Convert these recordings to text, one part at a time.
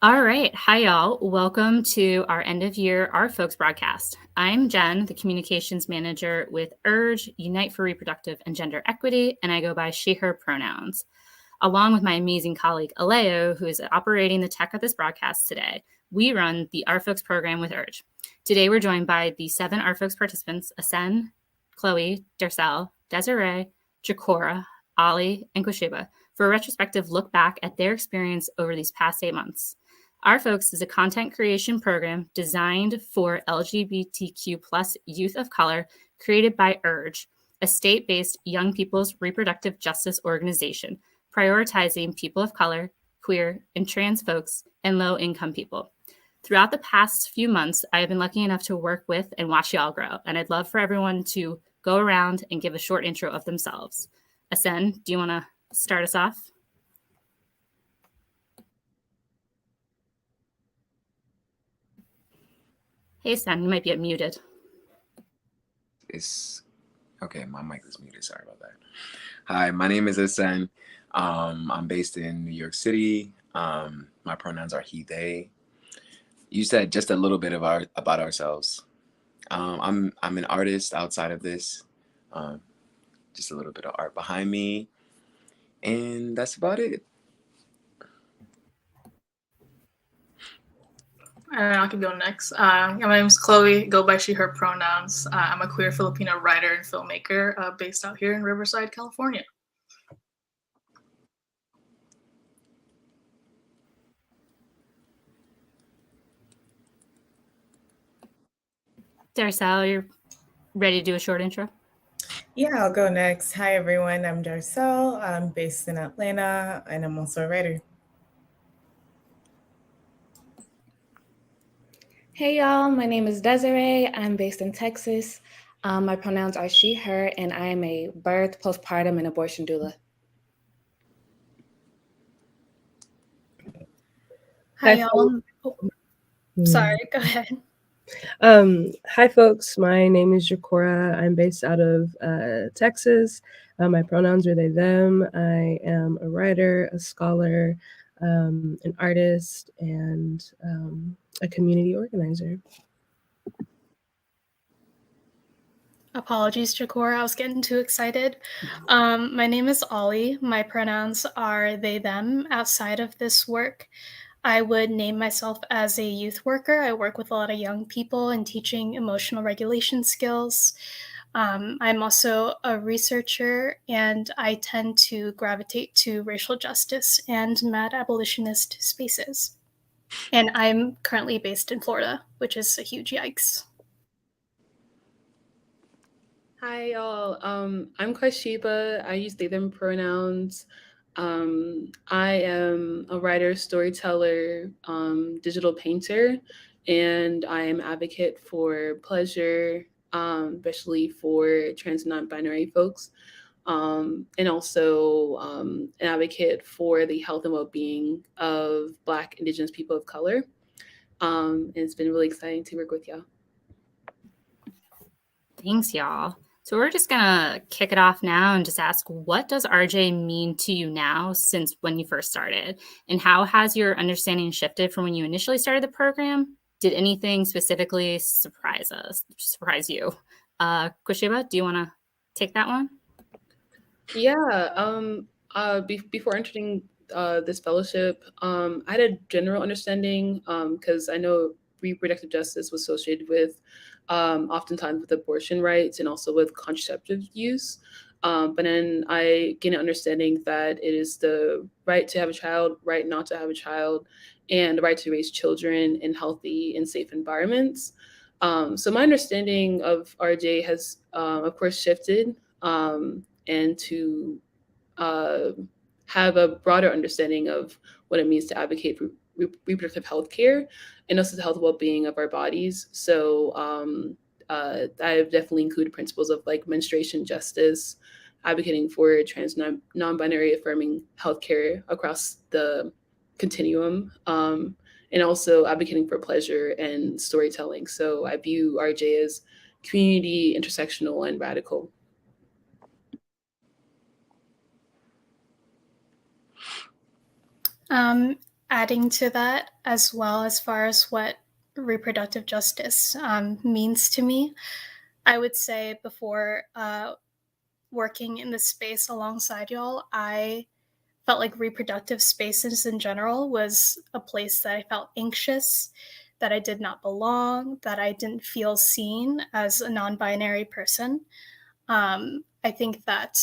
All right. Hi, y'all. Welcome to our end of year Our Folks broadcast. I'm Jen, the communications manager with URGE, Unite for Reproductive and Gender Equity, and I go by she, her pronouns. Along with my amazing colleague, Aleo, who is operating the tech of this broadcast today, we run the Our Folks program with URGE. Today, we're joined by the 7 Our Folks participants, Asen, Chloe, Darcel, Desiree, Jakora, Ali, and Kwashiba, for a retrospective look back at their experience over these past 8 months. Our Folks is a content creation program designed for LGBTQ plus youth of color, created by URGE, a state-based young people's reproductive justice organization, prioritizing people of color, queer, and trans folks, and low-income people. Throughout the past few months, I have been lucky enough to work with and watch y'all grow, and I'd love for everyone to go around and give a short intro of themselves. Asen, do you want to start us off? Hey, Asen, you might be muted. Okay, my mic is muted. Sorry about that. Hi, my name is Asen. I'm based in New York City. My pronouns are he, they. You said just a little bit about ourselves. I'm an artist outside of this. Just a little bit of art behind me, and that's about it. And I can go next. My name is Chloe, go by she, her pronouns. I'm a queer Filipino writer and filmmaker based out here in Riverside, California. Darcel, you're ready to do a short intro? Yeah, I'll go next. Hi, everyone. I'm Darcel. I'm based in Atlanta, and I'm also a writer. Hey y'all, my name is Desiree. I'm based in Texas. My pronouns are she, her, and I am a birth, postpartum, and abortion doula. Hi, y'all. Sorry, go ahead. Hi, folks. My name is Jakora. I'm based out of Texas. My pronouns are they, them. I am a writer, a scholar, an artist, and a community organizer. Apologies, Jakora. I was getting too excited. My name is Ollie. My pronouns are they, them. Outside of this work, I would name myself as a youth worker. I work with a lot of young people and teaching emotional regulation skills. I'm also a researcher, and I tend to gravitate to racial justice and mad abolitionist spaces. And I'm currently based in Florida, which is a huge yikes. Hi, y'all. I'm Kwashiba. I use they, them pronouns. I am a writer, storyteller, digital painter, and I am advocate for pleasure, especially for trans and non-binary folks, and also an advocate for the health and well-being of Black, Indigenous people of color. And it's been really exciting to work with y'all. Thanks, y'all. So we're just gonna kick it off now and just ask, what does RJ mean to you now since when you first started? And how has your understanding shifted from when you initially started the program? Did anything specifically surprise you? Kwashiba, do you wanna take that one? Yeah. Before entering this fellowship, I had a general understanding because I know reproductive justice was associated with oftentimes with abortion rights and also with contraceptive use. But then I gained an understanding that it is the right to have a child, right not to have a child, and the right to raise children in healthy and safe environments. So my understanding of RJ has, of course, shifted. And to have a broader understanding of what it means to advocate for reproductive health care and also the health and well-being of our bodies. So I've definitely included principles of like menstruation justice, advocating for trans non-binary affirming healthcare across the continuum, and also advocating for pleasure and storytelling. So I view RJ as community, intersectional, and radical. adding to that as well, as far as what reproductive justice means to me, I would say before working in this space alongside y'all, I felt like reproductive spaces in general was a place that I felt anxious, that I did not belong, that I didn't feel seen as a non-binary person. I think that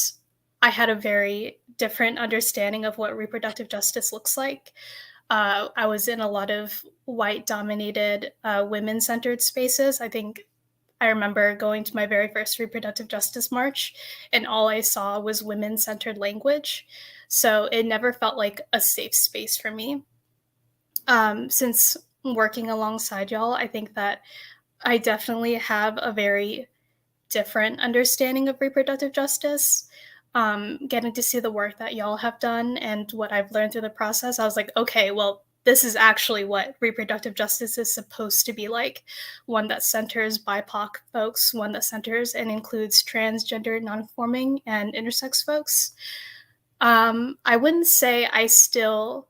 I had a very different understanding of what reproductive justice looks like. I was in a lot of white-dominated, women-centered spaces. I remember going to my very first reproductive justice march, and all I saw was women-centered language. So it never felt like a safe space for me. Since working alongside y'all, I think that I definitely have a very different understanding of reproductive justice. Getting to see the work that y'all have done and what I've learned through the process, I was like, okay, well, this is actually what reproductive justice is supposed to be like. One that centers BIPOC folks, one that centers and includes transgender, nonconforming, and intersex folks. I wouldn't say to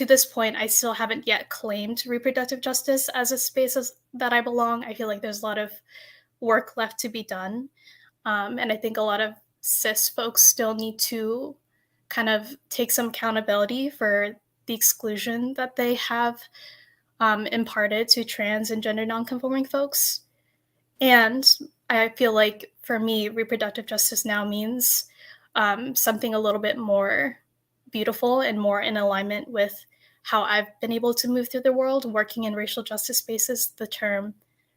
this point, I still haven't yet claimed reproductive justice as a space that I belong. I feel like there's a lot of work left to be done. And I think a lot of cis folks still need to kind of take some accountability for the exclusion that they have imparted to trans and gender nonconforming folks. And I feel like for me, reproductive justice now means something a little bit more beautiful and more in alignment with how I've been able to move through the world. Working in racial justice spaces, the term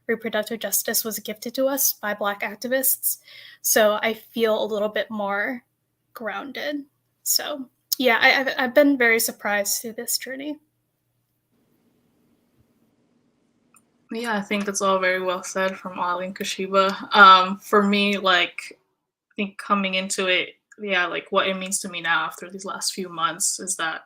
reproductive justice was gifted to us by Black activists. So I feel a little bit more grounded. So yeah, I've been very surprised through this journey. Yeah, I think that's all very well said from Ali and Kashiba. For me, like, I think coming into it, yeah, like what it means to me now after these last few months is that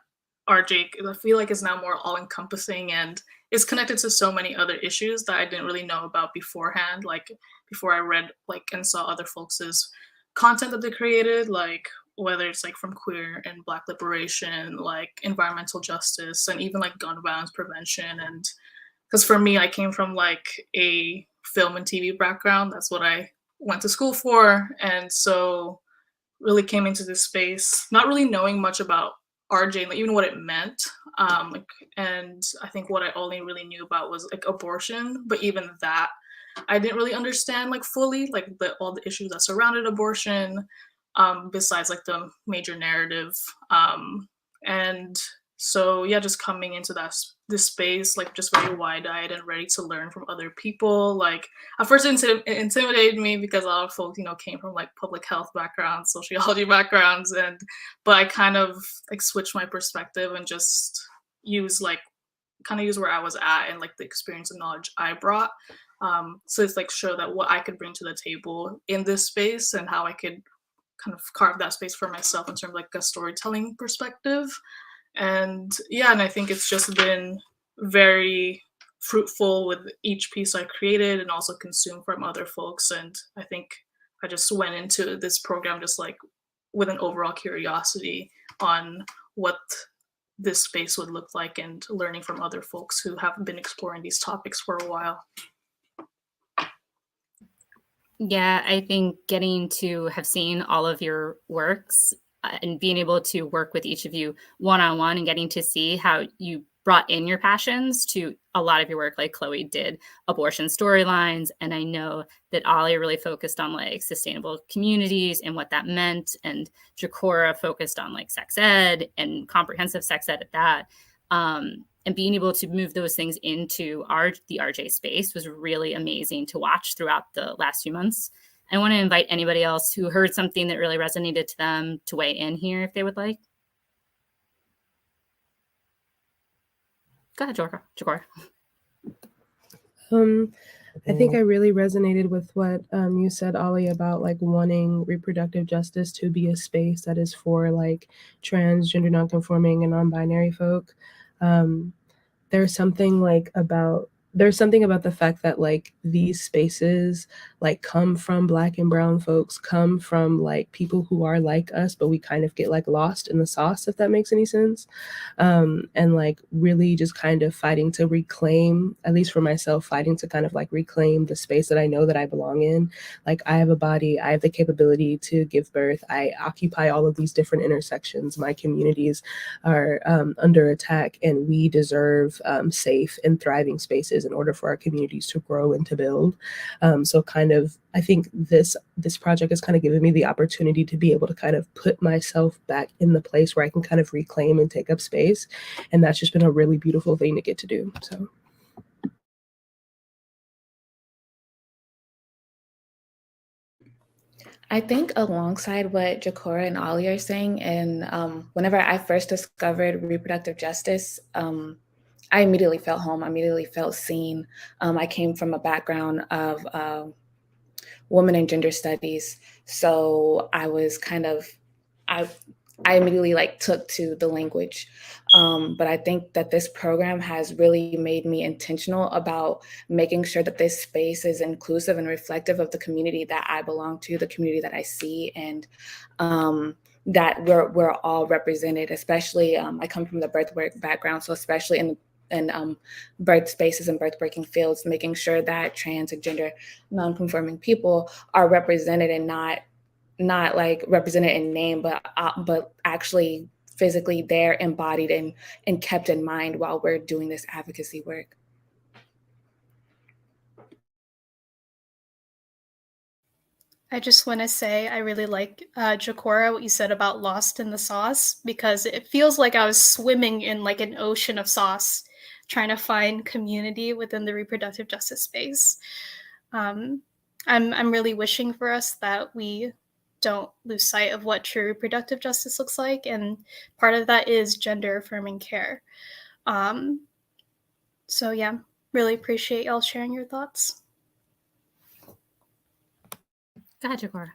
RJ, I feel like, is now more all-encompassing and is connected to so many other issues that I didn't really know about beforehand. Like before I read like and saw other folks' content that they created, like whether it's like from queer and Black liberation, like environmental justice, and even like gun violence prevention. And because for me, I came from like a film and TV background. That's what I went to school for. And so really came into this space not really knowing much about RJ, like even what it meant. And I think what I only really knew about was like abortion, but even that I didn't really understand like fully, like all the issues that surrounded abortion, besides like the major narrative. And so yeah, just coming into this space, like just very wide-eyed and ready to learn from other people. Like at first it intimidated me because a lot of folks, came from like public health backgrounds, sociology backgrounds, but I kind of like switched my perspective and just use where I was at and like the experience and knowledge I brought. So it's like show that what I could bring to the table in this space and how I could kind of carve that space for myself in terms of like a storytelling perspective. And yeah, and I think it's just been very fruitful with each piece I created and also consumed from other folks. And I think I just went into this program just like with an overall curiosity on what this space would look like and learning from other folks who have been exploring these topics for a while. Yeah, I think getting to have seen all of your works and being able to work with each of you one-on-one and getting to see how you brought in your passions to a lot of your work, like Chloe did abortion storylines. And I know that Ali really focused on like sustainable communities and what that meant. And Jacora focused on like sex ed and comprehensive sex ed at that. And being able to move those things into the RJ space was really amazing to watch throughout the last few months. I want to invite anybody else who heard something that really resonated to them to weigh in here if they would like. Go ahead, Jacora. I think I really resonated with what you said, Ali, about like wanting reproductive justice to be a space that is for like transgender, nonconforming, and non-binary folk. There's something like about there's something about the fact that like these spaces like come from Black and brown folks, come from like people who are like us, but we kind of get like lost in the sauce, if that makes any sense. And like really just kind of fighting to reclaim, at least for myself, fighting to kind of like reclaim the space that I know that I belong in. Like I have a body, I have the capability to give birth, I occupy all of these different intersections. My communities are under attack, and we deserve safe and thriving spaces in order for our communities to grow and to build. So kind of, I think this project has kind of given me the opportunity to be able to kind of put myself back in the place where I can kind of reclaim and take up space. And that's just been a really beautiful thing to get to do. So. I think alongside what Jakora and Ollie are saying, and whenever I first discovered reproductive justice, I immediately felt home. I immediately felt seen. I came from a background of women and gender studies, so I was kind of, I immediately like took to the language. But I think that this program has really made me intentional about making sure that this space is inclusive and reflective of the community that I belong to, the community that I see, and that we're all represented. Especially, I come from the birth work background, so especially in birth spaces and birth working fields, making sure that trans and gender non-conforming people are represented, and not like represented in name, but actually physically there, embodied and kept in mind while we're doing this advocacy work. I just want to say I really like Jakora, what you said about lost in the sauce, because it feels like I was swimming in like an ocean of sauce, trying to find community within the reproductive justice space. I'm really wishing for us that we don't lose sight of what true reproductive justice looks like, and part of that is gender affirming care. So yeah, really appreciate y'all sharing your thoughts. Go ahead, Jakora.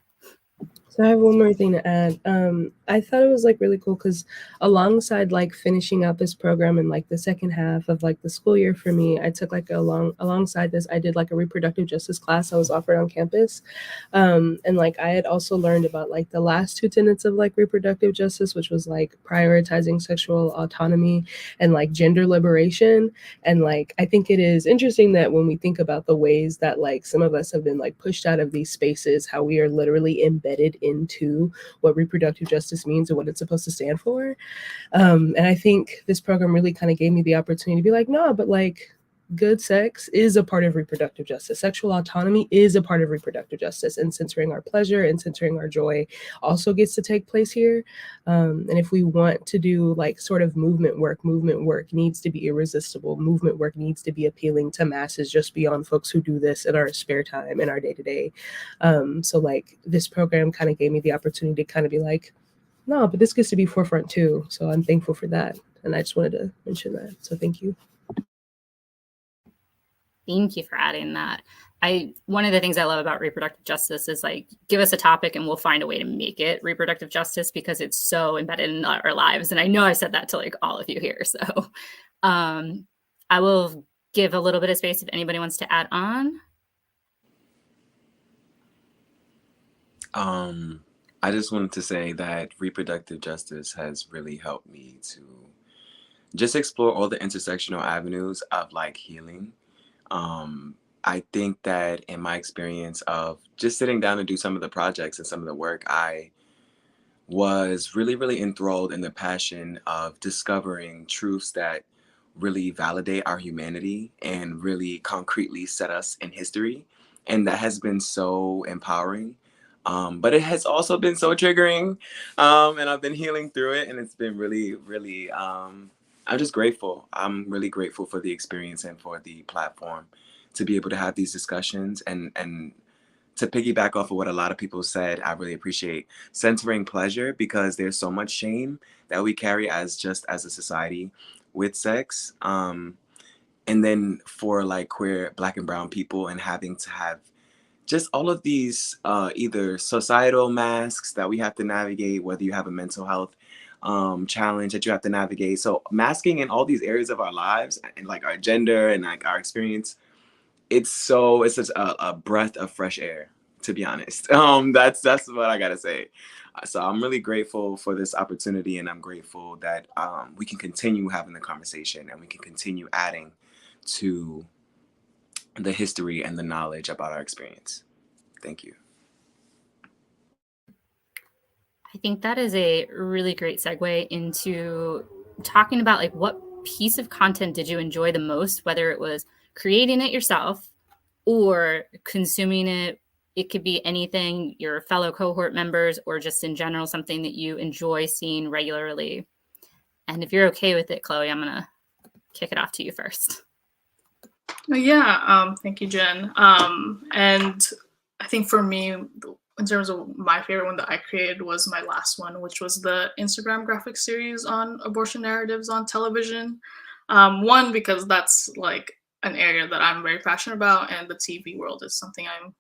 So I have one more thing to add. I thought it was like really cool because alongside like finishing out this program in like the second half of like the school year for me, I took like alongside this, I did like a reproductive justice class I was offered on campus. And like I had also learned about like the last two tenets of like reproductive justice, which was like prioritizing sexual autonomy and like gender liberation. And like I think it is interesting that when we think about the ways that like some of us have been like pushed out of these spaces, how we are literally embedded into what reproductive justice means and what it's supposed to stand for. And I think this program really kind of gave me the opportunity to be like, no, but like good sex is a part of reproductive justice. Sexual autonomy is a part of reproductive justice, and censoring our pleasure and censoring our joy also gets to take place here. And if we want to do like sort of movement work needs to be irresistible. Movement work needs to be appealing to masses just beyond folks who do this in our spare time, in our day to day. So like this program kind of gave me the opportunity to kind of be like, no, but this gets to be forefront too. So I'm thankful for that. And I just wanted to mention that. So thank you. Thank you for adding that. One of the things I love about reproductive justice is like, give us a topic and we'll find a way to make it reproductive justice because it's so embedded in our lives. And I know I said that to like all of you here. So I will give a little bit of space if anybody wants to add on. I just wanted to say that reproductive justice has really helped me to just explore all the intersectional avenues of like healing. I think that in my experience of just sitting down and do some of the projects and some of the work, I was really, really enthralled in the passion of discovering truths that really validate our humanity and really concretely set us in history. And that has been so empowering. But it has also been so triggering. And I've been healing through it. And it's been really, really, I'm just grateful. I'm really grateful for the experience and for the platform to be able to have these discussions and to piggyback off of what a lot of people said. I really appreciate censoring pleasure because there's so much shame that we carry as a society with sex. And then for like queer, Black and brown people and having to have just all of these either societal masks that we have to navigate, whether you have a mental health challenge that you have to navigate. So masking in all these areas of our lives and like our gender and like our experience, it's just a breath of fresh air, to be honest. That's what I gotta say. So I'm really grateful for this opportunity, and I'm grateful that we can continue having the conversation and we can continue adding to the history and the knowledge about our experience. Thank you. I think that is a really great segue into talking about like what piece of content did you enjoy the most, whether it was creating it yourself or consuming it. It could be anything, your fellow cohort members, or just in general, something that you enjoy seeing regularly. And if you're okay with it, Chloe, I'm going to kick it off to you first. Yeah, thank you, Jen. And I think for me, in terms of my favorite one that I created was my last one, which was the Instagram graphic series on abortion narratives on television. One, because that's like an area that I'm very passionate about, and the TV world is something I'm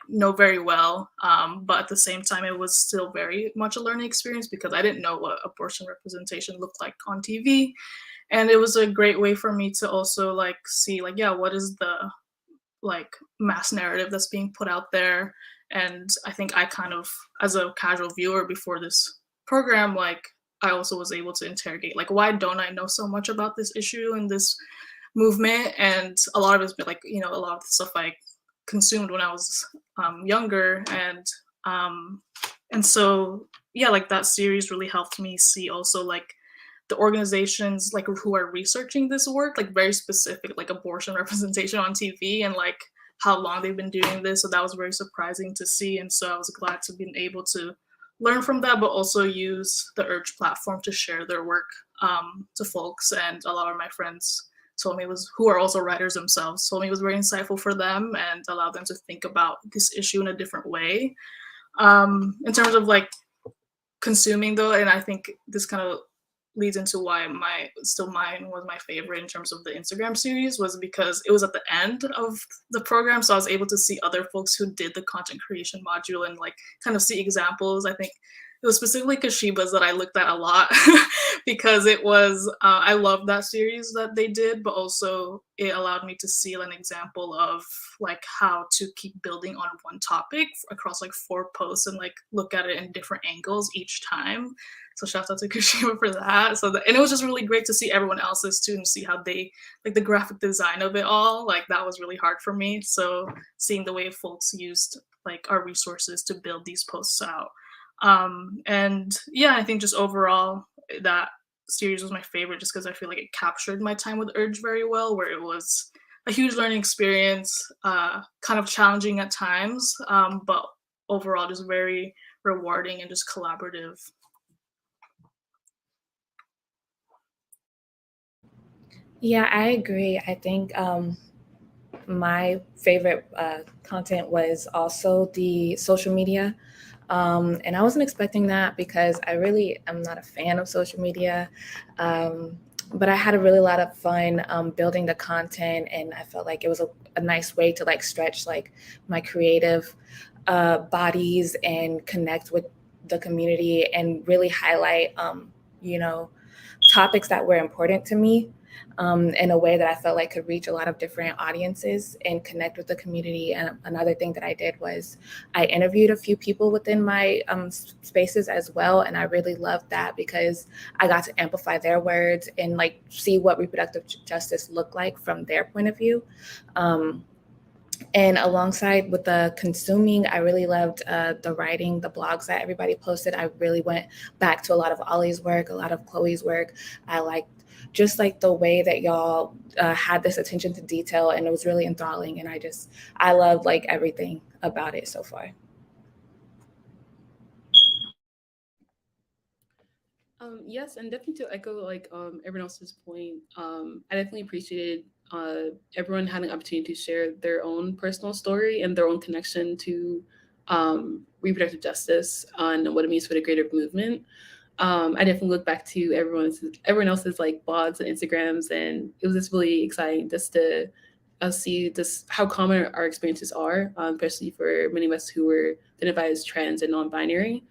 know very well. But at the same time, it was still very much a learning experience because I didn't know what abortion representation looked like on TV. And it was a great way for me to also like see like, yeah, what is the like mass narrative that's being put out there. And I think I kind of, as a casual viewer before this program, like I also was able to interrogate like, why don't I know so much about this issue and this movement? And a lot of it's been like, you know, a lot of the stuff I consumed when I was younger. And so yeah, like that series really helped me see also like the organizations like who are researching this work, like very specific, like abortion representation on TV, and like how long they've been doing this. So that was very surprising to see. And so I was glad to be able to learn from that, but also use the Urge platform to share their work to folks. And a lot of my friends told me who are also writers themselves, told me it was very insightful for them and allowed them to think about this issue in a different way. In terms of like consuming though, and I think this kind of leads into why mine was my favorite in terms of the Instagram series, was because it was at the end of the program. So I was able to see other folks who did the content creation module and like kind of see examples. I think it was specifically Kashiba's that I looked at a lot because it was, I loved that series that they did, but also it allowed me to see an example of like how to keep building on one topic across like 4 posts and like look at it in different angles each time. So shout out to Kashiba for that. And it was just really great to see everyone else's too and see how they, like the graphic design of it all, like that was really hard for me. So seeing the way folks used like our resources to build these posts out. And yeah, I think just overall that series was my favorite just because I feel like it captured my time with Urge very well, where it was a huge learning experience, kind of challenging at times, but overall just very rewarding and just collaborative. Yeah, I agree. I think my favorite content was also the social media. And I wasn't expecting that because I really am not a fan of social media. But I had a really lot of fun building the content, and I felt like it was a nice way to like stretch like my creative bodies and connect with the community and really highlight, you know, topics that were important to me in a way that I felt like could reach a lot of different audiences and connect with the community. And another thing that I did was I interviewed a few people within my spaces as well. And I really loved that because I got to amplify their words and like see what reproductive justice looked like from their point of view. And alongside with the consuming, I really loved the writing, the blogs that everybody posted. I really went back to a lot of Ollie's work, a lot of Chloe's work. I liked just like the way that y'all had this attention to detail, and it was really enthralling. And I loved like everything about it so far. Yes, and definitely to echo like everyone else's point, I definitely appreciated everyone having an opportunity to share their own personal story and their own connection to reproductive justice and what it means for the greater movement. I definitely look back to everyone else's like blogs and Instagrams, and it was just really exciting just to see just how common our experiences are, especially for many of us who were identified as trans and non-binary.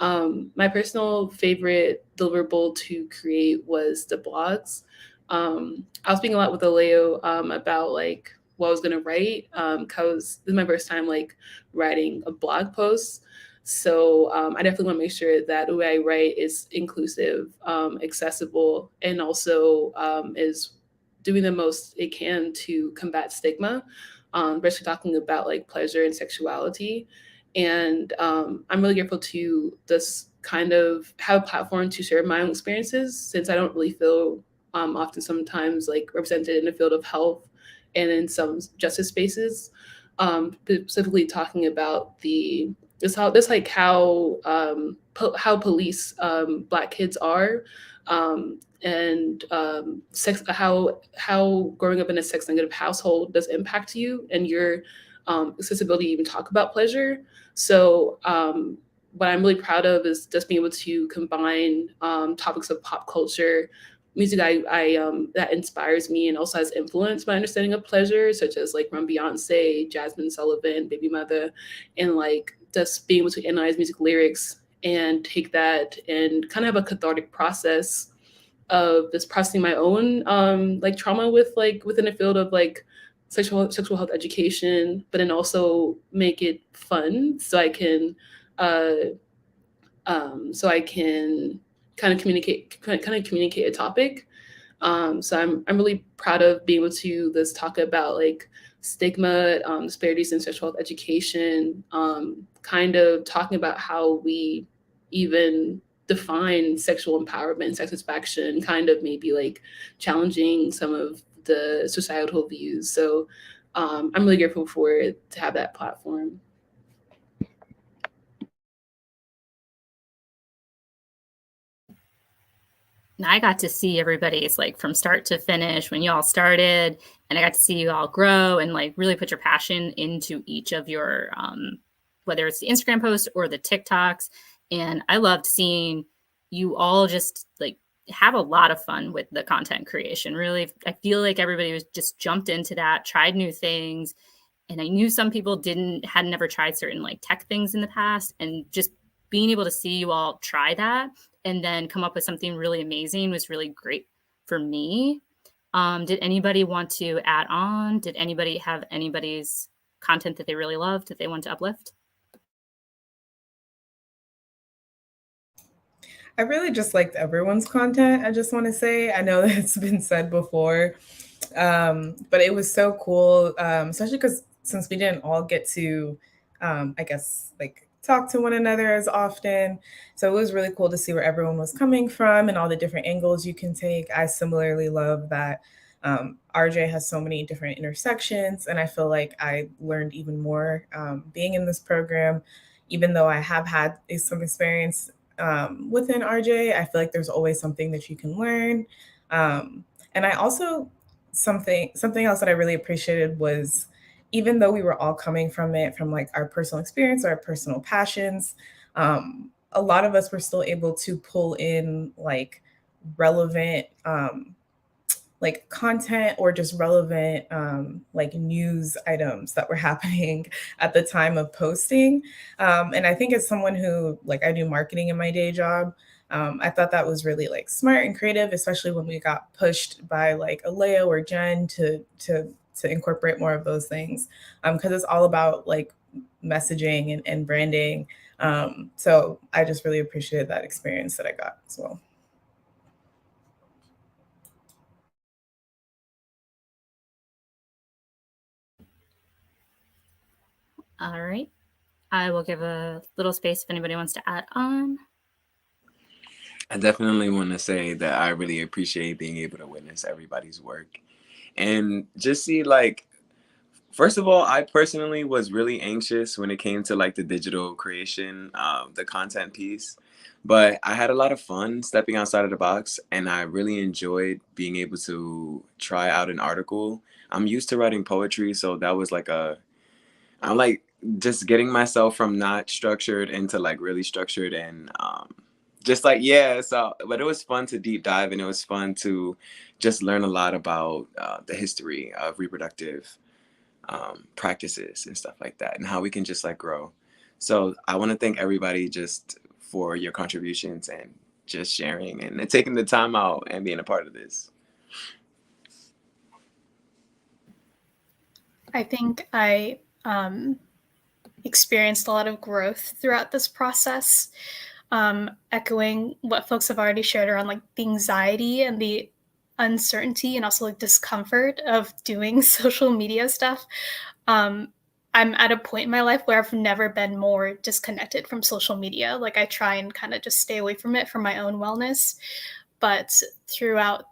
My personal favorite deliverable to create was the blogs. I was speaking a lot with Aleo about like what I was gonna write because this is my first time like writing a blog post. So I definitely want to make sure that the way I write is inclusive, accessible, and also is doing the most it can to combat stigma, especially talking about like pleasure and sexuality. And I'm really grateful to this kind of have a platform to share my own experiences since I don't really feel often sometimes like represented in the field of health and in some justice spaces. Specifically talking about how police Black kids are, and sex how growing up in a sex negative household does impact you and your accessibility to even talk about pleasure. So what I'm really proud of is just being able to combine topics of pop culture, music that inspires me and also has influenced my understanding of pleasure, such as like from Beyonce, Jasmine Sullivan, Baby Mother, and like just being able to analyze music lyrics and take that and kind of have a cathartic process of just processing my own like trauma with like within the field of like sexual health education, but then also make it fun uh, so I can kind of communicate a topic. So I'm really proud of being able to just talk about like stigma, disparities in sexual health education, kind of talking about how we even define sexual empowerment, satisfaction, kind of maybe like challenging some of the societal views. So I'm really grateful to have that platform. And I got to see everybody's like from start to finish when you all started, and I got to see you all grow and like really put your passion into each of your whether it's the Instagram posts or the TikToks. And I loved seeing you all just like have a lot of fun with the content creation. Really, I feel like everybody was just jumped into that, tried new things. And I knew some people had never tried certain like tech things in the past, and just being able to see you all try that and then come up with something really amazing was really great for me. Did anybody want to add on? Did anybody have anybody's content that they really loved that they want to uplift? I really just liked everyone's content. I just want to say, I know that's been said before, but it was so cool, especially because since we didn't all get to, I guess, like talk to one another as often. So it was really cool to see where everyone was coming from and all the different angles you can take. I similarly love that RJ has so many different intersections, and I feel like I learned even more being in this program, even though I have had some experience within RJ. I feel like there's always something that you can learn. And I also something else that I really appreciated was even though we were all coming from it from like our personal experience or our personal passions, a lot of us were still able to pull in like relevant like content or just relevant like news items that were happening at the time of posting. And I think as someone who like I do marketing in my day job, I thought that was really like smart and creative, especially when we got pushed by like Aleo or Jen to incorporate more of those things, because it's all about like messaging and branding. So I just really appreciated that experience that I got as well. All right. I will give a little space if anybody wants to add on. I definitely want to say that I really appreciate being able to witness everybody's work and just see like, first of all, I personally was really anxious when it came to like the digital creation, the content piece, but I had a lot of fun stepping outside of the box, and I really enjoyed being able to try out an article. I'm used to writing poetry, so that was like I'm like just getting myself from not structured into like really structured, and just like, yeah, so but it was fun to deep dive, and it was fun to just learn a lot about the history of reproductive practices and stuff like that, and how we can just like grow. So I want to thank everybody just for your contributions and just sharing and taking the time out and being a part of this. I think I experienced a lot of growth throughout this process, echoing what folks have already shared around like the anxiety and the uncertainty and also like discomfort of doing social media stuff. I'm at a point in my life where I've never been more disconnected from social media. Like I try and kind of just stay away from it for my own wellness. But throughout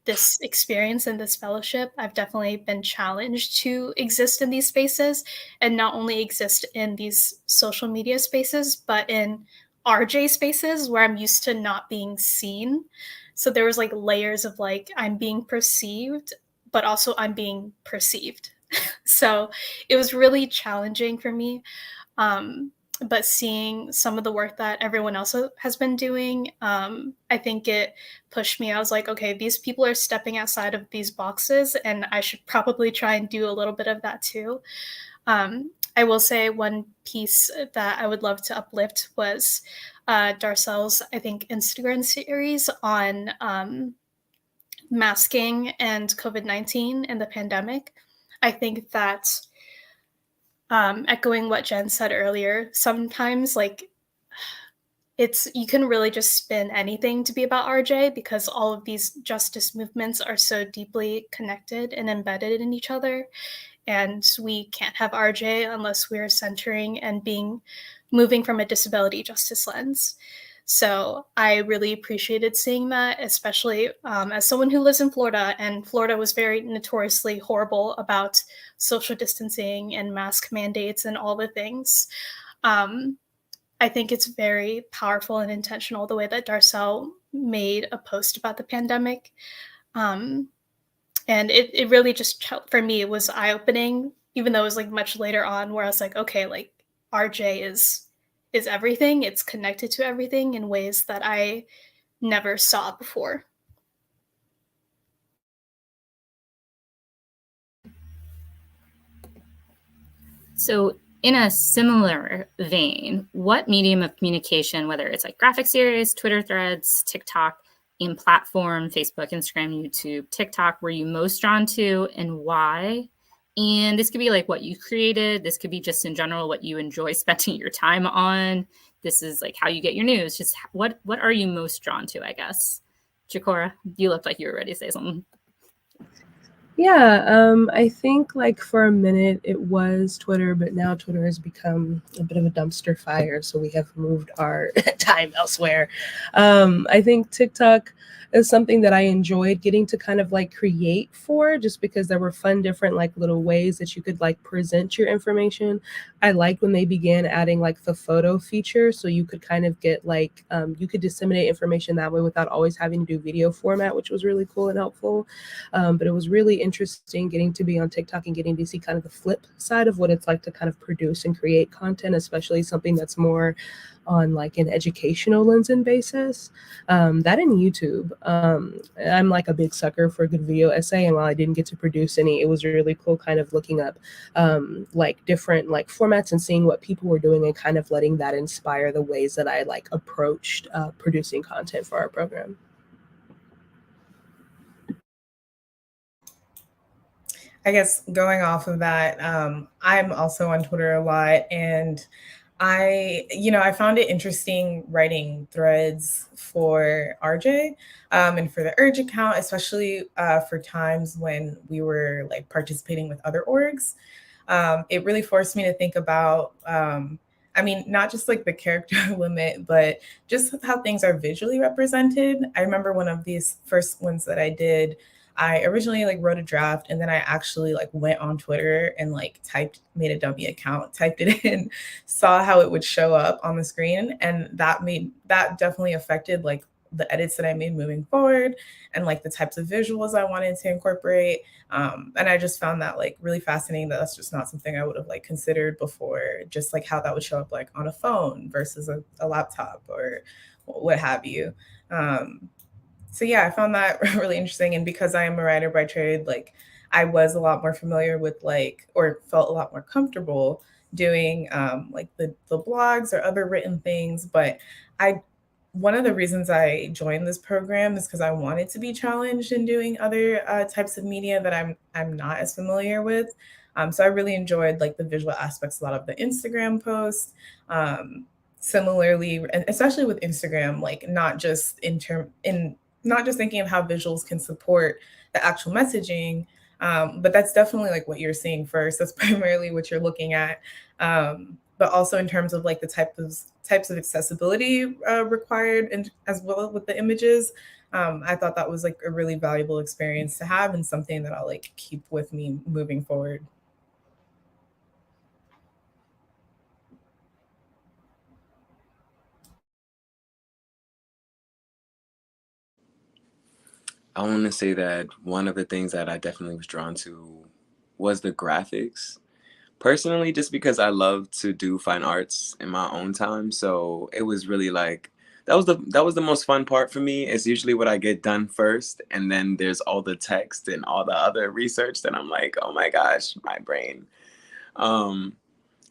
this experience and this fellowship, I've definitely been challenged to exist in these spaces and not only exist in these social media spaces, but in RJ spaces where I'm used to not being seen. So there was like layers of like, I'm being perceived, but also I'm being perceived. So it was really challenging for me. But seeing some of the work that everyone else has been doing, I think it pushed me. I was like, okay, these people are stepping outside of these boxes, and I should probably try and do a little bit of that too. I will say one piece that I would love to uplift was Darcel's, I think, Instagram series on masking and COVID-19 and the pandemic. I think that echoing what Jen said earlier, sometimes like you can really just spin anything to be about RJ because all of these justice movements are so deeply connected and embedded in each other. And we can't have RJ unless we're centering and moving from a disability justice lens. So I really appreciated seeing that, especially as someone who lives in Florida, and Florida was very notoriously horrible about social distancing and mask mandates and all the things. I think it's very powerful and intentional the way that Darcel made a post about the pandemic. And it really just, for me, it was eye-opening, even though it was like much later on where I was like, okay, like RJ is everything. It's connected to everything in ways that I never saw before. So in a similar vein, what medium of communication, whether it's like graphic series, Twitter threads, TikTok, in platform, Facebook, Instagram, YouTube, TikTok, were you most drawn to and why? And this could be like what you created. This could be just in general what you enjoy spending your time on. This is like how you get your news. Just what are you most drawn to, I guess? Jacora, you looked like you were ready to say something. Yeah, I think like for a minute it was Twitter, but now Twitter has become a bit of a dumpster fire, so we have moved our time elsewhere. I think TikTok is something that I enjoyed getting to kind of like create for, just because there were fun different like little ways that you could like present your information. I liked when they began adding like the photo feature, so you could kind of get like you could disseminate information that way without always having to do video format, which was really cool and helpful. But it was really interesting getting to be on TikTok and getting to see kind of the flip side of what it's like to kind of produce and create content, especially something that's more on like an educational lens and basis. That in YouTube, I'm like a big sucker for a good video essay, and while I didn't get to produce any, it was really cool kind of looking up like different like formats and seeing what people were doing and kind of letting that inspire the ways that I like approached producing content for our program. I guess going off of that, I'm also on Twitter a lot, and I found it interesting writing threads for RJ and for the Urge account, especially for times when we were like participating with other orgs. It really forced me to think about, not just like the character limit, but just how things are visually represented. I remember one of these first ones that I did, I originally like wrote a draft, and then I actually like went on Twitter and like made a dummy account, typed it in, saw how it would show up on the screen. And that definitely affected like the edits that I made moving forward and like the types of visuals I wanted to incorporate. And I just found that like really fascinating that that's just not something I would have like considered before, just like how that would show up like on a phone versus a laptop or what have you. So yeah, I found that really interesting. And because I am a writer by trade, like I was a lot more familiar with like, or felt a lot more comfortable doing like the blogs or other written things. But one of the reasons I joined this program is because I wanted to be challenged in doing other types of media that I'm not as familiar with. So I really enjoyed like the visual aspects, a lot of the Instagram posts. Similarly, and especially with Instagram, like not just not just thinking of how visuals can support the actual messaging, but that's definitely like what you're seeing first. That's primarily what you're looking at. But also in terms of like the types of accessibility required, and as well with the images, I thought that was like a really valuable experience to have, and something that I'll like keep with me moving forward. I want to say that one of the things that I definitely was drawn to was the graphics. Personally, just because I love to do fine arts in my own time, so it was really like that was the most fun part for me. It's usually what I get done first, and then there's all the text and all the other research that I'm like, oh my gosh, my brain. Um,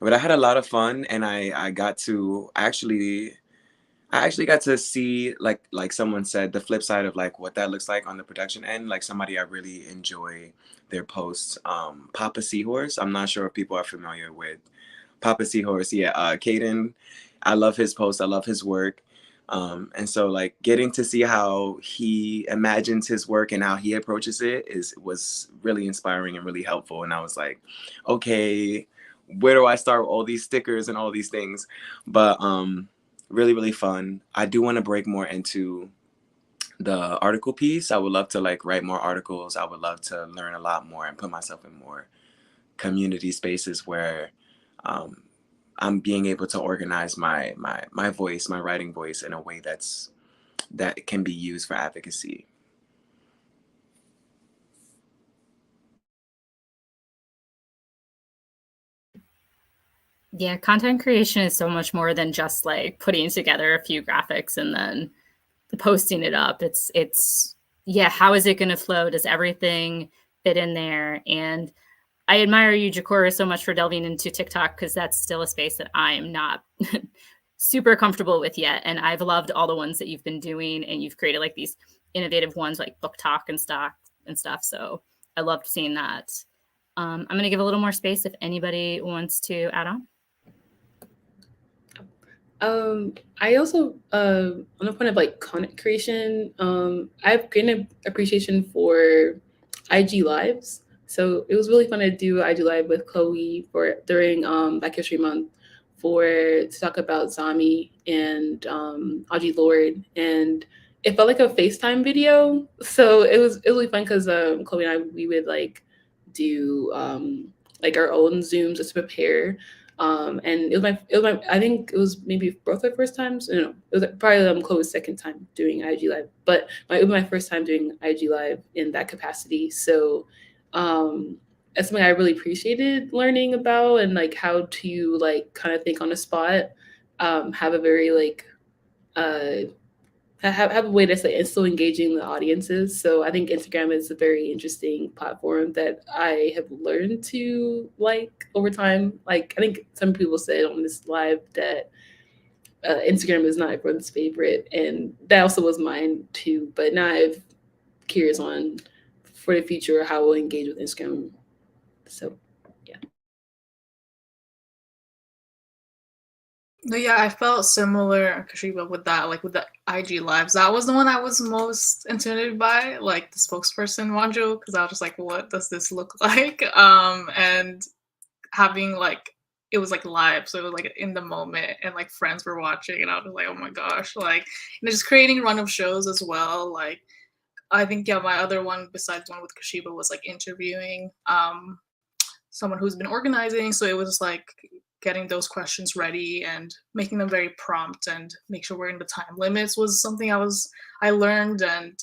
but I had a lot of fun, and I got to I actually got to see, like someone said, the flip side of like what that looks like on the production end. Like somebody I really enjoy their posts, Papa Seahorse. I'm not sure if people are familiar with Papa Seahorse. Yeah, Caden. I love his posts. I love his work. And so like getting to see how he imagines his work and how he approaches it was really inspiring and really helpful. And I was like, okay, where do I start with all these stickers and all these things? But really, really fun. I do want to break more into the article piece. I would love to like write more articles. I would love to learn a lot more and put myself in more community spaces where I'm being able to organize my voice, my writing voice in a way that can be used for advocacy. Yeah, content creation is so much more than just like putting together a few graphics and then posting it up. It's yeah, how is it going to flow? Does everything fit in there? And I admire you, Jacora, so much for delving into TikTok, because that's still a space that I am not super comfortable with yet. And I've loved all the ones that you've been doing, and you've created like these innovative ones like Book Talk and stuff. So I loved seeing that. I'm going to give a little more space if anybody wants to add on. I also, on the point of like content creation, I've gained an appreciation for IG Lives. So it was really fun to do IG Live with Chloe during Black History Month to talk about Zami and Audre Lorde, and it felt like a FaceTime video. So it was really fun because Chloe and I, we would like do like our own Zooms just to prepare. And it was my I think it was maybe both our first times. No, it was probably Chloe's second time doing IG Live, but it was my first time doing IG Live in that capacity. So it's something I really appreciated learning about, and like how to like kind of think on the spot, have a very like have a way to say and still engaging the audiences. So I think Instagram is a very interesting platform that I have learned to like over time. Like I think some people said on this live that Instagram is not everyone's favorite, and that also was mine too. But now I'm curious on for the future how we'll engage with Instagram. So yeah. No, yeah, I felt similar, Kashiba, with that, like with the IG lives. That was the one I was most intimidated by, like the spokesperson Wanjo, because I was just like, what does this look like? And having like it was like live, so it was like in the moment, and like friends were watching, and I was like, oh my gosh, like, and just creating run of shows as well. Like, I think yeah, my other one besides one with Kashiba was like interviewing someone who's been organizing. So it was like getting those questions ready and making them very prompt and make sure we're in the time limits was something I learned. And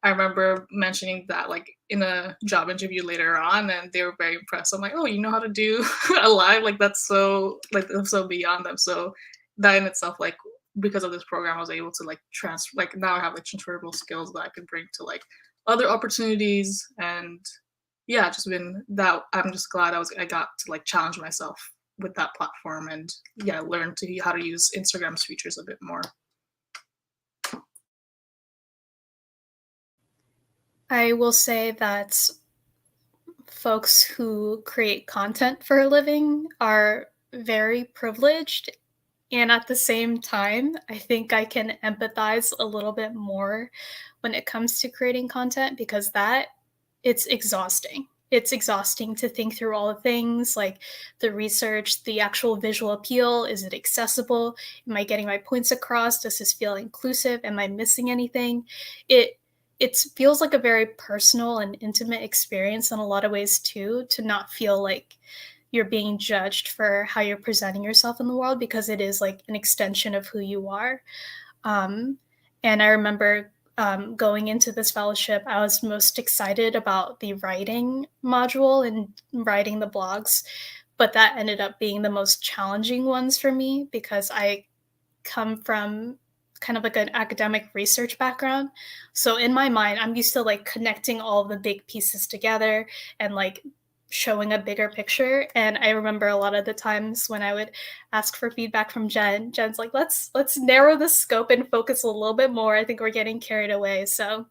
I remember mentioning that like in a job interview later on, and they were very impressed. I'm like, oh, you know how to do a live? Like that's so beyond them. So that in itself, like because of this program, I was able to like transfer. Like now I have like transferable skills that I could bring to like other opportunities. And yeah, just been that. I'm just glad I got to like challenge myself with that platform, and learn how to use Instagram's features a bit more. I will say that folks who create content for a living are very privileged. And at the same time, I think I can empathize a little bit more when it comes to creating content, because it's exhausting. It's exhausting to think through all the things, like the research, the actual visual appeal. Is it accessible? Am I getting my points across? Does this feel inclusive? Am I missing anything? It feels like a very personal and intimate experience in a lot of ways too, to not feel like you're being judged for how you're presenting yourself in the world, because it is like an extension of who you are. And I remember going into this fellowship, I was most excited about the writing module and writing the blogs, but that ended up being the most challenging ones for me, because I come from kind of like an academic research background. So in my mind, I'm used to like connecting all the big pieces together and like showing a bigger picture. And I remember a lot of the times when I would ask for feedback from Jen's like, let's narrow the scope and focus a little bit more. I think we're getting carried away. So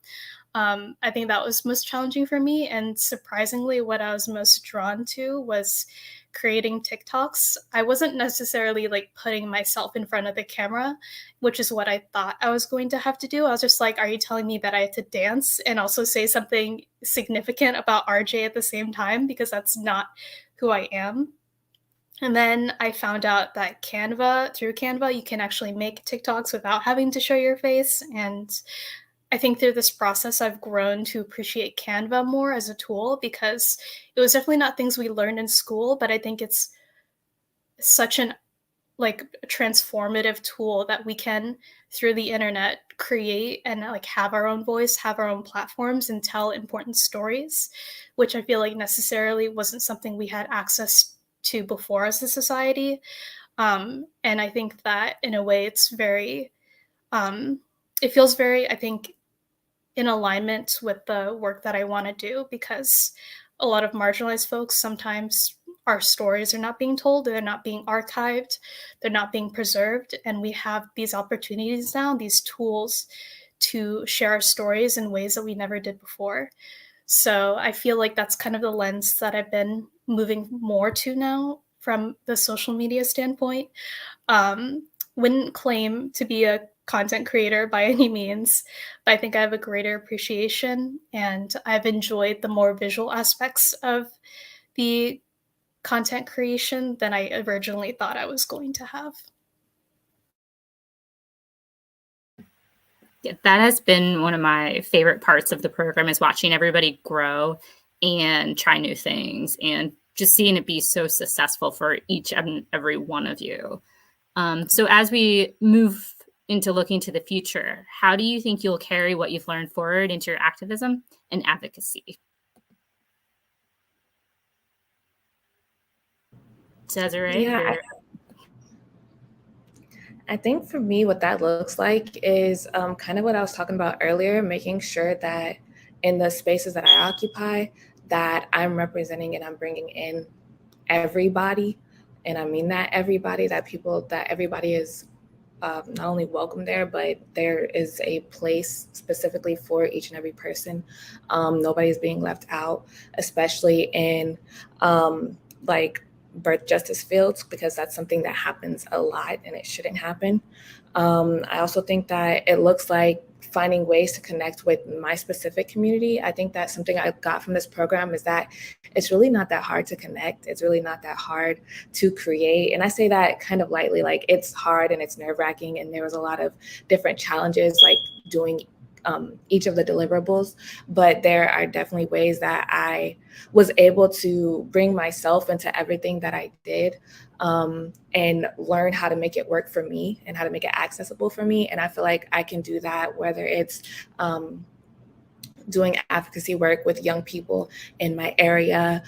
I think that was most challenging for me. And surprisingly, what I was most drawn to was creating TikToks. I wasn't necessarily like putting myself in front of the camera, which is what I thought I was going to have to do. I was just like, are you telling me that I had to dance and also say something significant about RJ at the same time? Because that's not who I am. And then I found out that through Canva, you can actually make TikToks without having to show your face. And I think through this process, I've grown to appreciate Canva more as a tool, because it was definitely not things we learned in school, but I think it's such an like transformative tool that we can, through the internet, create and like have our own voice, have our own platforms, and tell important stories, which I feel like necessarily wasn't something we had access to before as a society. And I think that in a way it's very, it feels very, I think, in alignment with the work that I want to do, because a lot of marginalized folks, sometimes our stories are not being told, they're not being archived, they're not being preserved. And we have these opportunities now, these tools to share our stories in ways that we never did before. So I feel like that's kind of the lens that I've been moving more to now from the social media standpoint. Wouldn't claim to be a content creator by any means, but I think I have a greater appreciation, and I've enjoyed the more visual aspects of the content creation than I originally thought I was going to have. Yeah, that has been one of my favorite parts of the program, is watching everybody grow and try new things, and just seeing it be so successful for each and every one of you. So as we move into looking to the future, how do you think you'll carry what you've learned forward into your activism and advocacy? Desiree? Yeah, I think for me, what that looks like is kind of what I was talking about earlier, making sure that in the spaces that I occupy, that I'm representing and I'm bringing in everybody. And I mean that everybody, that everybody is not only welcome there, but there is a place specifically for each and every person. Nobody's being left out, especially in like birth justice fields, because that's something that happens a lot and it shouldn't happen. I also think that it looks like finding ways to connect with my specific community. I think that something I got from this program is that it's really not that hard to connect. It's really not that hard to create. And I say that kind of lightly, like it's hard and it's nerve-wracking, and there was a lot of different challenges like doing each of the deliverables, but there are definitely ways that I was able to bring myself into everything that I did, and learn how to make it work for me and how to make it accessible for me. And I feel like I can do that, whether it's doing advocacy work with young people in my area,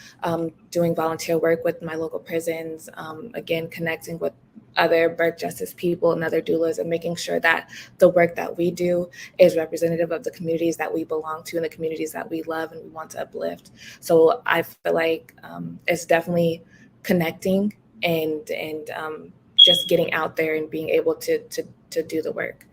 doing volunteer work with my local prisons, again, connecting with other birth justice people and other doulas, and making sure that the work that we do is representative of the communities that we belong to and the communities that we love and we want to uplift. So I feel like it's definitely connecting and just getting out there and being able to do the work.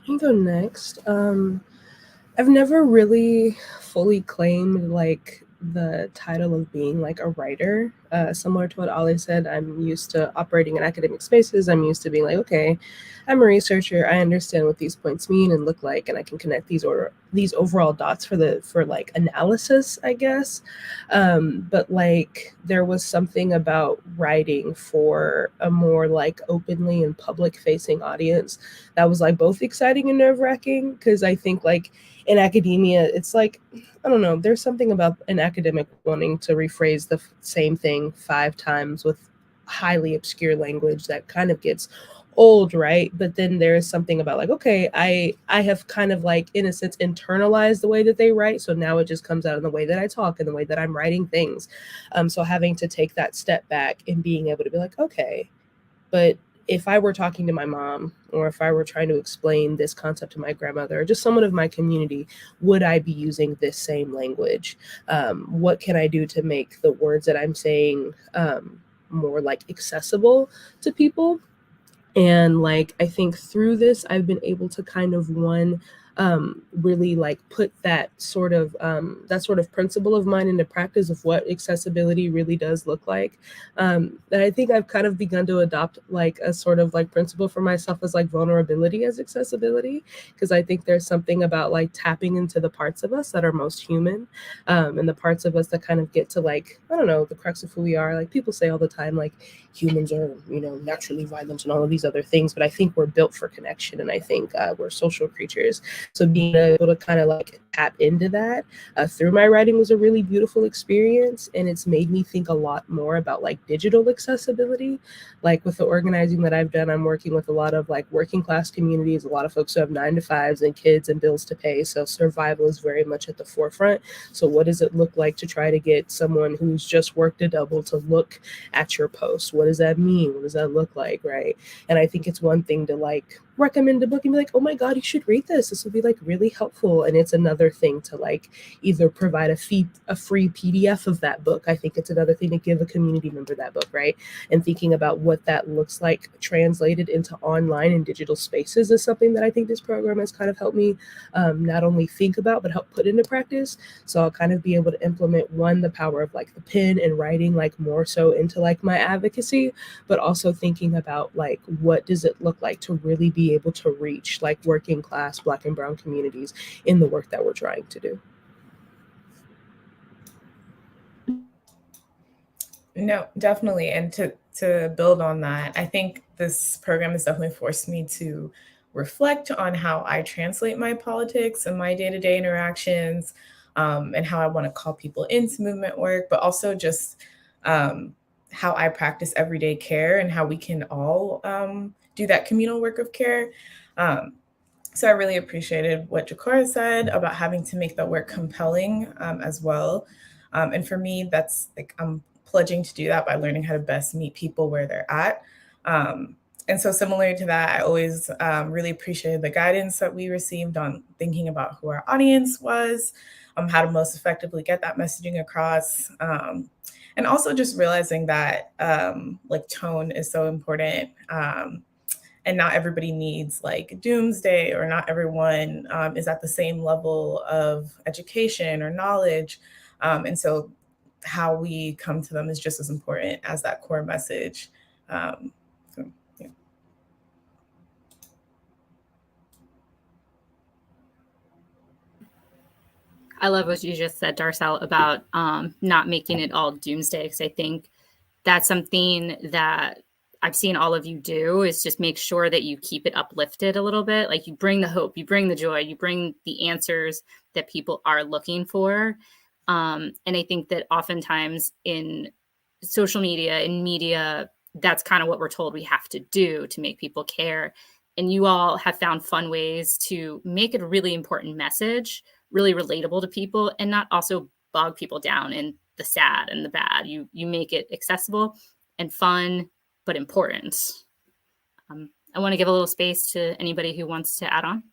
I'll go next. I've never really fully claimed like the title of being like a writer. Similar to what Ollie said, I'm used to operating in academic spaces. I'm used to being like, okay, I'm a researcher. I understand what these points mean and look like, and I can connect these overall dots for like analysis, I guess. But like there was something about writing for a more like openly and public facing audience that was like both exciting and nerve-wracking, because I think like in academia, it's like, I don't know, there's something about an academic wanting to rephrase the same thing 5 times with highly obscure language that kind of gets old, right? But then there is something about like, okay, I have kind of like in a sense internalized the way that they write, so now it just comes out in the way that I talk and the way that I'm writing things. So having to take that step back and being able to be like, okay, but if I were talking to my mom, or if I were trying to explain this concept to my grandmother, or just someone of my community, would I be using this same language? What can I do to make the words that I'm saying more like accessible to people? And like, I think through this, I've been able to kind of really like put that sort of principle of mine into practice of what accessibility really does look like. And I think I've kind of begun to adopt like a sort of like principle for myself as like vulnerability as accessibility, because I think there's something about like tapping into the parts of us that are most human, and the parts of us that kind of get to like, I don't know, the crux of who we are. Like people say all the time, like humans are, you know, naturally violent and all of these other things, but I think we're built for connection, and I think we're social creatures. So being able to kind of like tap into that through my writing was a really beautiful experience, and it's made me think a lot more about like digital accessibility. Like with the organizing that I've done, I'm working with a lot of like working class communities, a lot of folks who have 9-to-5s and kids and bills to pay. So survival is very much at the forefront. So what does it look like to try to get someone who's just worked a double to look at your post? What does that mean? What does that look like, right? And I think it's one thing to like recommend a book and be like, oh my God, you should read this. This will be like really helpful. And it's another thing to like either provide a free PDF of that book. I think it's another thing to give a community member that book, right? And thinking about what that looks like translated into online and digital spaces is something that I think this program has kind of helped me not only think about, but help put into practice. So I'll kind of be able to implement the power of like the pen and writing like more so into like my advocacy, but also thinking about like, what does it look like to really be able to reach like working class Black and Brown communities in the work that we're trying to do. No, definitely. And to build on that, I think this program has definitely forced me to reflect on how I translate my politics and my day-to-day interactions, and how I want to call people into movement work, but also just how I practice everyday care and how we can all do that communal work of care. So I really appreciated what Jacora said about having to make the work compelling as well. And for me, that's like, I'm pledging to do that by learning how to best meet people where they're at. And so similar to that, I always really appreciated the guidance that we received on thinking about who our audience was, how to most effectively get that messaging across. And also just realizing that like tone is so important. And not everybody needs like doomsday, or not everyone is at the same level of education or knowledge. And so how we come to them is just as important as that core message. So, yeah. I love what you just said, Darcel, about not making it all doomsday, because I think that's something that I've seen all of you do, is just make sure that you keep it uplifted a little bit. Like you bring the hope, you bring the joy, you bring the answers that people are looking for. And I think that oftentimes in social media, in media, that's kind of what we're told we have to do to make people care. And you all have found fun ways to make it a really important message, really relatable to people, and not also bog people down in the sad and the bad. You make it accessible and fun, but important. I want to give a little space to anybody who wants to add on.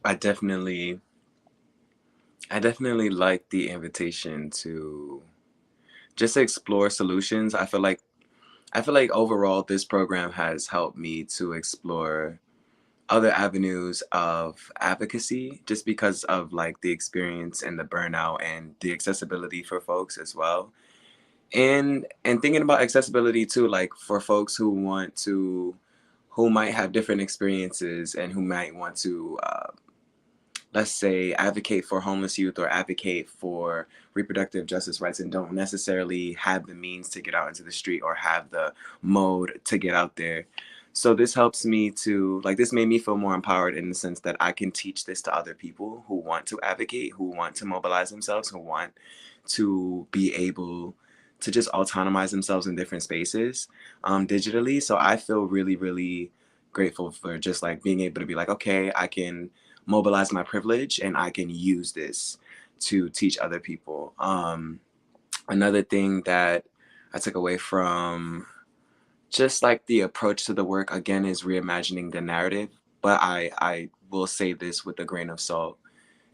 I definitely like the invitation to just explore solutions. I feel like overall this program has helped me to explore other avenues of advocacy just because of like the experience and the burnout and the accessibility for folks as well. And thinking about accessibility too, like for folks who might have different experiences and who might want to let's say advocate for homeless youth or advocate for reproductive justice rights and don't necessarily have the means to get out into the street or have the mode to get out there. So this helps me to like this made me feel more empowered in the sense that I can teach this to other people who want to advocate, who want to mobilize themselves, who want to be able to just autonomize themselves in different spaces digitally. So I feel really, really grateful for just like being able to be like, okay, I can mobilize my privilege and I can use this to teach other people. Another thing that I took away from just like the approach to the work again is reimagining the narrative. But I will say this with a grain of salt.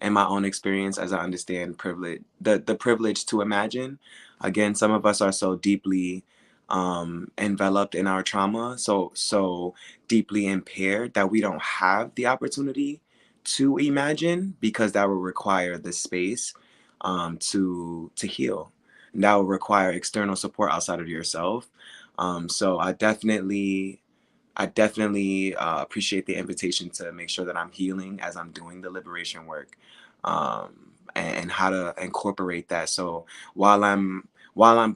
In my own experience, as I understand privilege, the privilege to imagine, again, some of us are so deeply enveloped in our trauma, so deeply impaired that we don't have the opportunity to imagine because that will require the space to heal. And that will require external support outside of yourself. So I definitely appreciate the invitation to make sure that I'm healing as I'm doing the liberation work, and how to incorporate that. So while I'm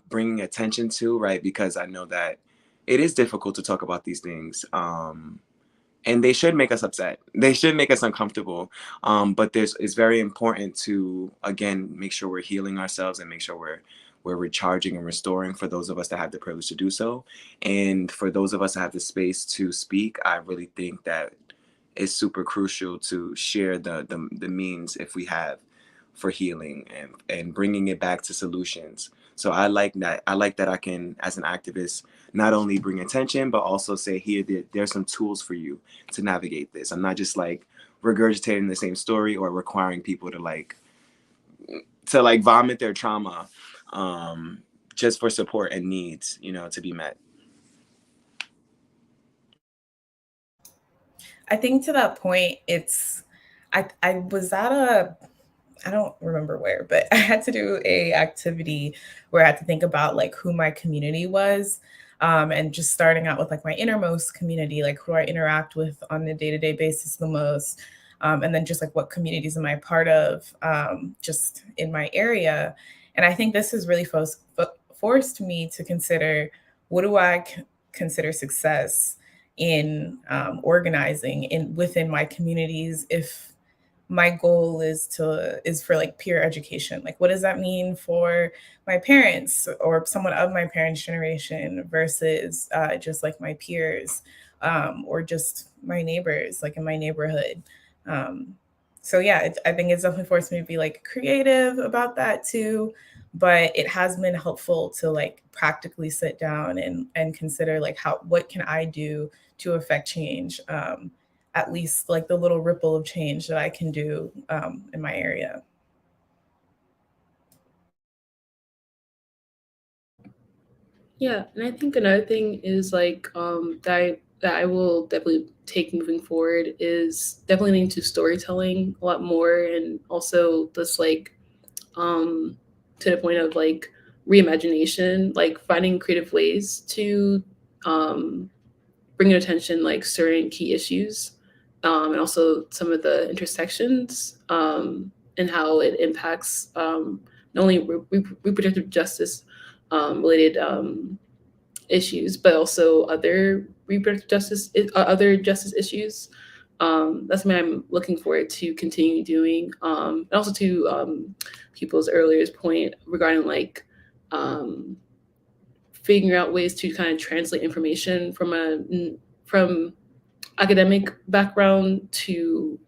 bringing attention to, right, because I know that it is difficult to talk about these things, and they should make us upset. They should make us uncomfortable. But it's very important to again make sure we're healing ourselves and make sure we're recharging and restoring for those of us that have the privilege to do so. And for those of us that have the space to speak, I really think that it's super crucial to share the means if we have for healing and bringing it back to solutions. So I like that. I like that I can, as an activist, not only bring attention, but also say, here, there's some tools for you to navigate this. I'm not just like regurgitating the same story or requiring people to like vomit their trauma just for support and needs, to be met. I think to that point, I was at I don't remember where, but I had to do a activity where I had to think about like who my community was. And just starting out with like my innermost community, like who I interact with on a day-to-day basis the most. And then just like what communities am I part of, just in my area. And I think this has really forced me to consider, what do I consider success in organizing within my communities if my goal is for like peer education. Like, what does that mean for my parents or someone of my parents' generation versus just like my peers, or just my neighbors, like in my neighborhood. So yeah, I think it's definitely forced me to be like creative about that too. But it has been helpful to like practically sit down and consider like what can I do to affect change, at least like the little ripple of change that I can do in my area. Yeah, and I think another thing is like that I will definitely take moving forward is definitely leaning to storytelling a lot more, and also this like to the point of like reimagination, like finding creative ways to bring to attention like certain key issues, and also some of the intersections, and how it impacts not only reproductive justice related issues, but also other reproductive justice, other justice issues. That's something I'm looking forward to continue doing. And also to people's earlier point regarding like figuring out ways to kind of translate information from academic background to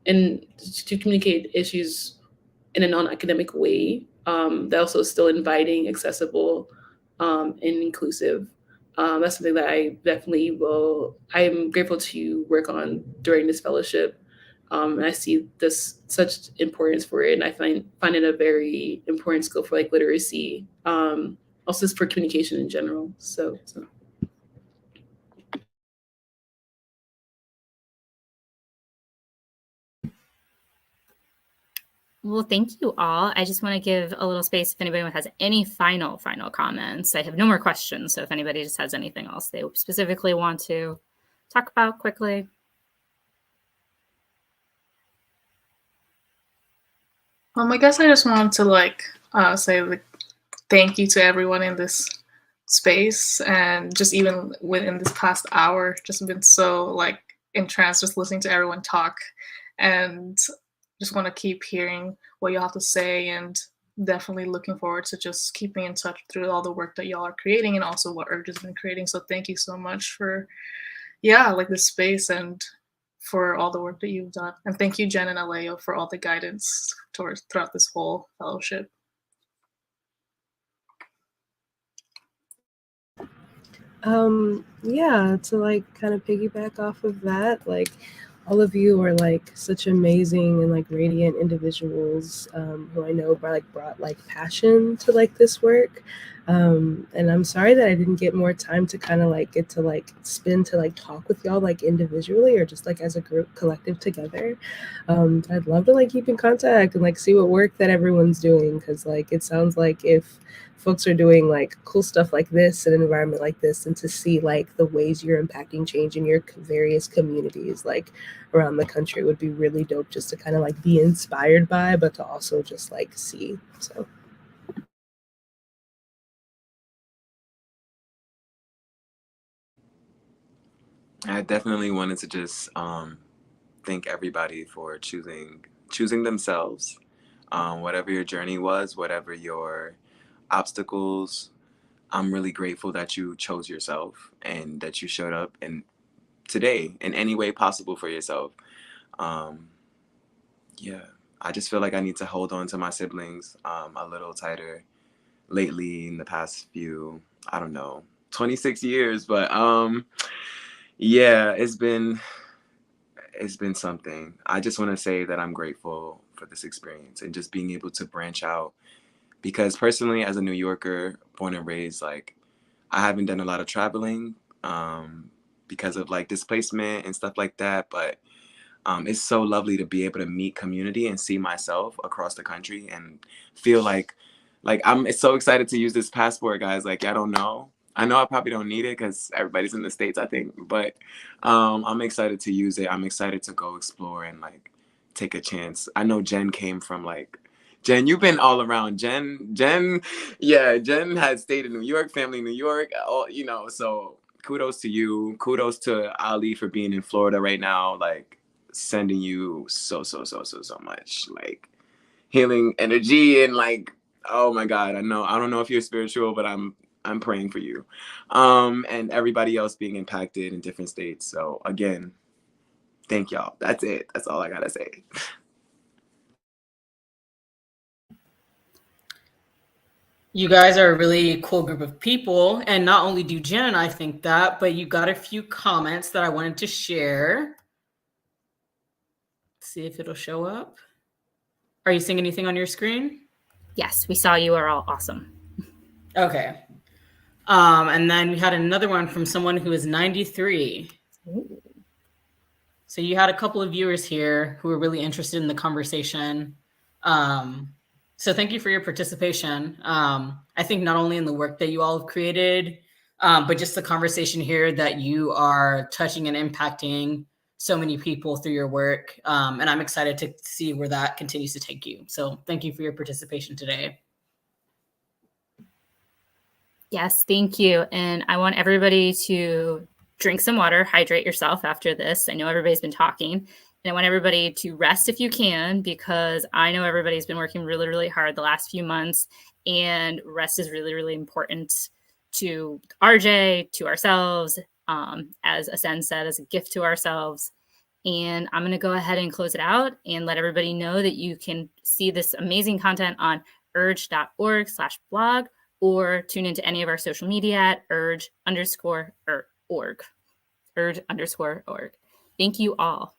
and to communicate issues in a non-academic way, that also is still inviting, accessible, and inclusive. That's something that I definitely will. I'm grateful to work on during this fellowship, And I see this such importance for it, and I find it a very important skill for like literacy, also just for communication in general. So. Well, thank you all. I just want to give a little space if anybody has any final comments. I have no more questions, so if anybody just has anything else they specifically want to talk about quickly. I guess I just wanted to say thank you to everyone in this space, and just even within this past hour, just been so entranced just listening to everyone talk, and just want to keep hearing what you have to say, and definitely looking forward to just keeping in touch through all the work that y'all are creating and also what Urge has been creating. So thank you so much for this space and for all the work that you've done. And thank you, Jen and Aleo, for all the guidance throughout this whole fellowship. Yeah, to kind of piggyback off of that, all of you are such amazing and radiant individuals who I know brought passion to this work. And I'm sorry that I didn't get more time to kind of get to spend to talk with y'all individually or just as a group collective together. I'd love to keep in contact and see what work that everyone's doing, because it sounds like if folks are doing cool stuff like this in an environment like this, and to see the ways you're impacting change in your various communities around the country would be really dope, just to kind of be inspired by, but to also just see. So I definitely wanted to just thank everybody for choosing themselves, whatever your journey was, whatever your obstacles. I'm really grateful that you chose yourself and that you showed up and today in any way possible for yourself. Yeah, I just feel like I need to hold on to my siblings a little tighter lately in the past few, I don't know, 26 years. But yeah, it's been something. I just want to say that I'm grateful for this experience and just being able to branch out, because personally, as a New Yorker, born and raised, I haven't done a lot of traveling because of displacement and stuff like that. But it's so lovely to be able to meet community and see myself across the country and feel like I'm so excited to use this passport, guys. I don't know. I know I probably don't need it because everybody's in the States, I think. But I'm excited to use it. I'm excited to go explore and take a chance. I know Jen came from Jen, you've been all around. Jen had stayed in New York, family in New York, so kudos to you. Kudos to Ali for being in Florida right now, sending you so much healing energy and oh my God, I don't know if you're spiritual, but I'm praying for you. And everybody else being impacted in different states. So again, thank y'all. That's it. That's all I gotta say. You guys are a really cool group of people. And not only do Jen and I think that, but you got a few comments that I wanted to share. Let's see if it'll show up. Are you seeing anything on your screen? Yes, we saw you are all awesome. Okay. And then we had another one from someone who is 93. Ooh. So you had a couple of viewers here who were really interested in the conversation. So thank you for your participation. I think not only in the work that you all have created, but just the conversation here that you are touching and impacting so many people through your work. And I'm excited to see where that continues to take you. So thank you for your participation today. Yes, thank you. And I want everybody to drink some water, hydrate yourself after this. I know everybody's been talking. And I want everybody to rest if you can, because I know everybody's been working really, really hard the last few months. And rest is really, really important to RJ, to ourselves, as Asen said, as a gift to ourselves. And I'm going to go ahead and close it out and let everybody know that you can see this amazing content on urge.org/blog, or tune into any of our social media at urge_org. Urge_org. Thank you all.